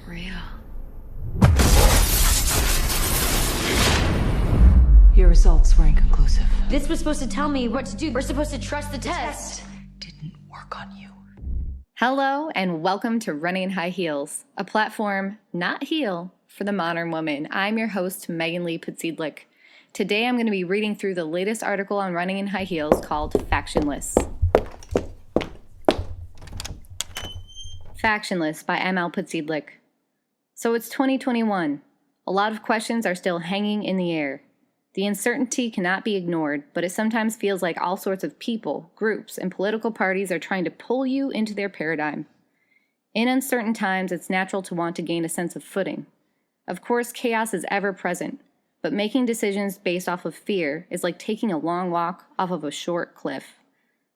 real. Your results were inconclusive. This was supposed to tell me what to do. We're supposed to trust the test. Didn't work on you. Hello, and welcome to Running in High Heels, a platform, not heel, for the modern woman. I'm your host, Megan Lee Putzidlik. Today I'm going to be reading through the latest article on running in high heels called Factionless. Factionless by ML Putzidlik. So it's 2021. A lot of questions are still hanging in the air. The uncertainty cannot be ignored, but it sometimes feels like all sorts of people, groups, and political parties are trying to pull you into their paradigm. In uncertain times, it's natural to want to gain a sense of footing. Of course, chaos is ever present, but making decisions based off of fear is like taking a long walk off of a short cliff.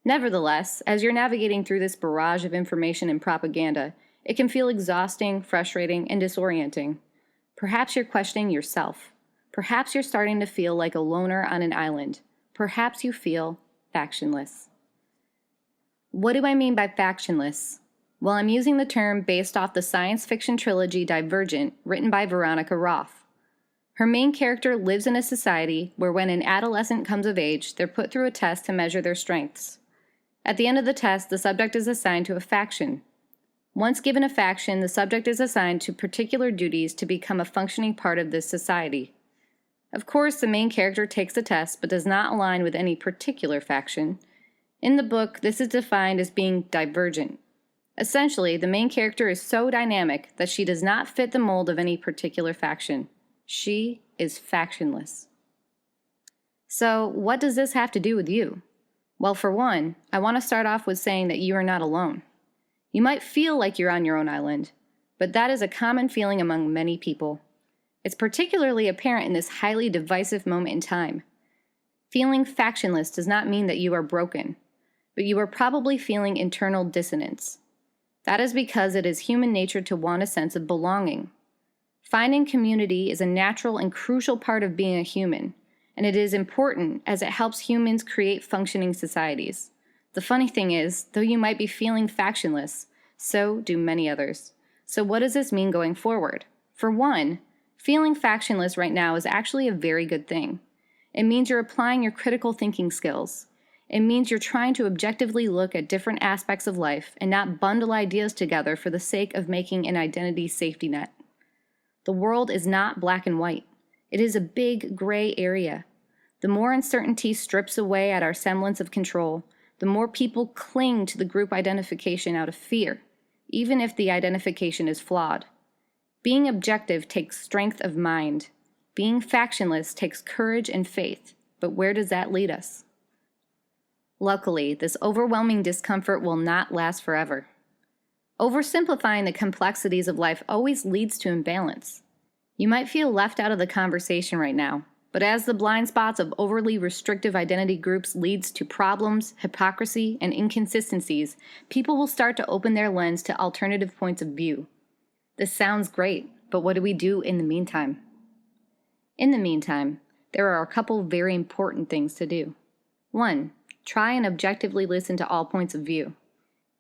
Nevertheless, as you're navigating through this barrage of information and propaganda, it can feel exhausting, frustrating, and disorienting. Perhaps you're questioning yourself. Perhaps you're starting to feel like a loner on an island. Perhaps you feel factionless. What do I mean by factionless? Well, I'm using the term based off the science fiction trilogy Divergent, written by Veronica Roth. Her main character lives in a society where when an adolescent comes of age, they're put through a test to measure their strengths. At the end of the test, the subject is assigned to a faction. Once given a faction, the subject is assigned to particular duties to become a functioning part of this society. Of course, the main character takes the test but does not align with any particular faction. In the book, this is defined as being divergent. Essentially, the main character is so dynamic that she does not fit the mold of any particular faction. She is factionless. So, what does this have to do with you? Well, for one, I want to start off with saying that you are not alone. You might feel like you're on your own island, but that is a common feeling among many people. It's particularly apparent in this highly divisive moment in time. Feeling factionless does not mean that you are broken, but you are probably feeling internal dissonance. That is because it is human nature to want a sense of belonging. Finding community is a natural and crucial part of being a human, and it is important as it helps humans create functioning societies. The funny thing is, though you might be feeling factionless, so do many others. So what does this mean going forward? For one, feeling factionless right now is actually a very good thing. It means you're applying your critical thinking skills. It means you're trying to objectively look at different aspects of life and not bundle ideas together for the sake of making an identity safety net. The world is not black and white. It is a big gray area. The more uncertainty strips away at our semblance of control, the more people cling to the group identification out of fear, even if the identification is flawed. Being objective takes strength of mind. Being factionless takes courage and faith. But where does that lead us? Luckily, this overwhelming discomfort will not last forever. Oversimplifying the complexities of life always leads to imbalance. You might feel left out of the conversation right now, but as the blind spots of overly restrictive identity groups leads to problems, hypocrisy, and inconsistencies, people will start to open their lens to alternative points of view. This sounds great, but what do we do in the meantime? In the meantime, there are a couple very important things to do. 1. Try and objectively listen to all points of view.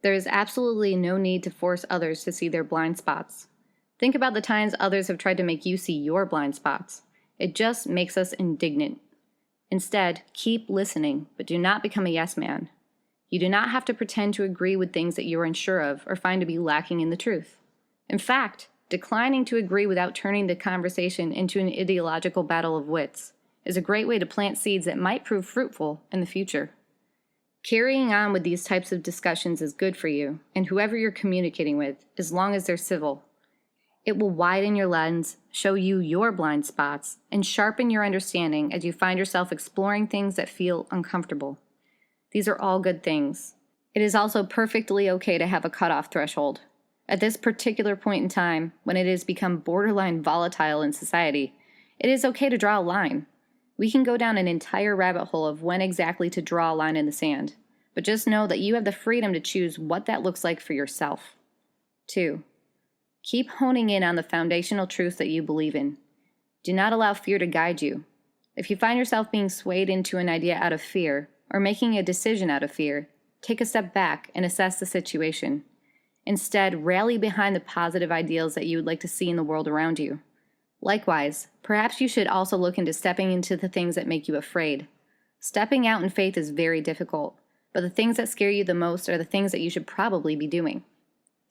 There is absolutely no need to force others to see their blind spots. Think about the times others have tried to make you see your blind spots. It just makes us indignant. Instead, keep listening, but do not become a yes man. You do not have to pretend to agree with things that you are unsure of or find to be lacking in the truth. In fact, declining to agree without turning the conversation into an ideological battle of wits is a great way to plant seeds that might prove fruitful in the future. Carrying on with these types of discussions is good for you and whoever you're communicating with, as long as they're civil. It will widen your lens, show you your blind spots, and sharpen your understanding as you find yourself exploring things that feel uncomfortable. These are all good things. It is also perfectly okay to have a cutoff threshold. At this particular point in time, when it has become borderline volatile in society, it is okay to draw a line. We can go down an entire rabbit hole of when exactly to draw a line in the sand, but just know that you have the freedom to choose what that looks like for yourself. 2. Keep honing in on the foundational truths that you believe in. Do not allow fear to guide you. If you find yourself being swayed into an idea out of fear, or making a decision out of fear, take a step back and assess the situation. Instead, rally behind the positive ideals that you would like to see in the world around you. Likewise, perhaps you should also look into stepping into the things that make you afraid. Stepping out in faith is very difficult, but the things that scare you the most are the things that you should probably be doing.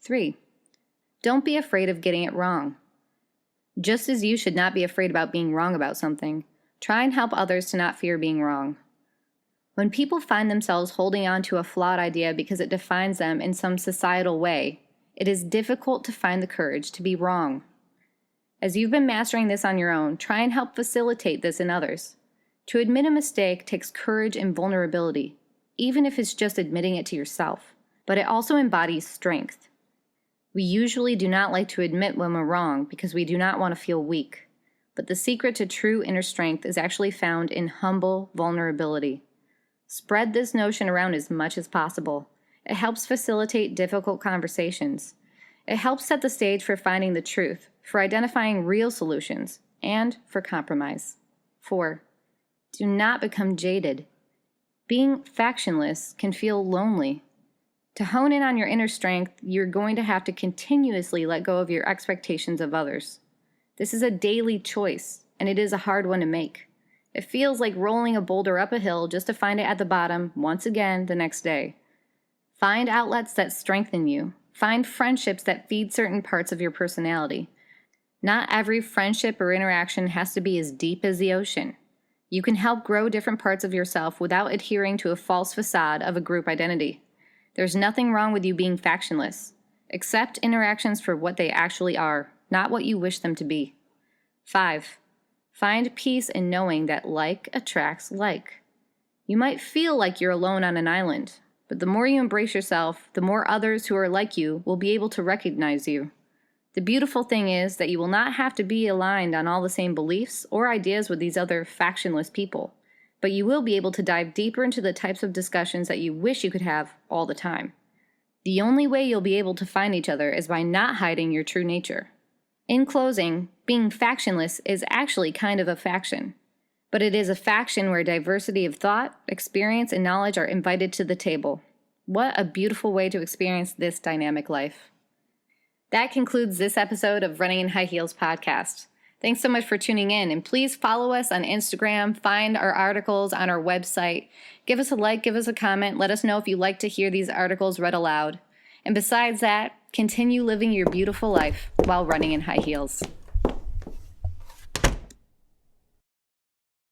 3. Don't be afraid of getting it wrong. Just as you should not be afraid about being wrong about something, try and help others to not fear being wrong. When people find themselves holding on to a flawed idea because it defines them in some societal way, it is difficult to find the courage to be wrong. As you've been mastering this on your own, try and help facilitate this in others. To admit a mistake takes courage and vulnerability, even if it's just admitting it to yourself, but it also embodies strength. We usually do not like to admit when we're wrong because we do not want to feel weak, but the secret to true inner strength is actually found in humble vulnerability. Spread this notion around as much as possible. It helps facilitate difficult conversations. It helps set the stage for finding the truth, for identifying real solutions, and for compromise. 4. Do not become jaded. Being factionless can feel lonely. To hone in on your inner strength, you're going to have to continuously let go of your expectations of others. This is a daily choice, and it is a hard one to make. It feels like rolling a boulder up a hill just to find it at the bottom once again the next day. Find outlets that strengthen you. Find friendships that feed certain parts of your personality. Not every friendship or interaction has to be as deep as the ocean. You can help grow different parts of yourself without adhering to a false facade of a group identity. There's nothing wrong with you being factionless. Accept interactions for what they actually are, not what you wish them to be. 5. Find peace in knowing that like attracts like. You might feel like you're alone on an island, but the more you embrace yourself, the more others who are like you will be able to recognize you. The beautiful thing is that you will not have to be aligned on all the same beliefs or ideas with these other factionless people, but you will be able to dive deeper into the types of discussions that you wish you could have all the time. The only way you'll be able to find each other is by not hiding your true nature. In closing, being factionless is actually kind of a faction, but it is a faction where diversity of thought, experience, and knowledge are invited to the table. What a beautiful way to experience this dynamic life. That concludes this episode of Running in High Heels podcast. Thanks so much for tuning in, and please follow us on Instagram, find our articles on our website, give us a like, give us a comment, let us know if you like to hear these articles read aloud. And besides that, continue living your beautiful life while running in high heels.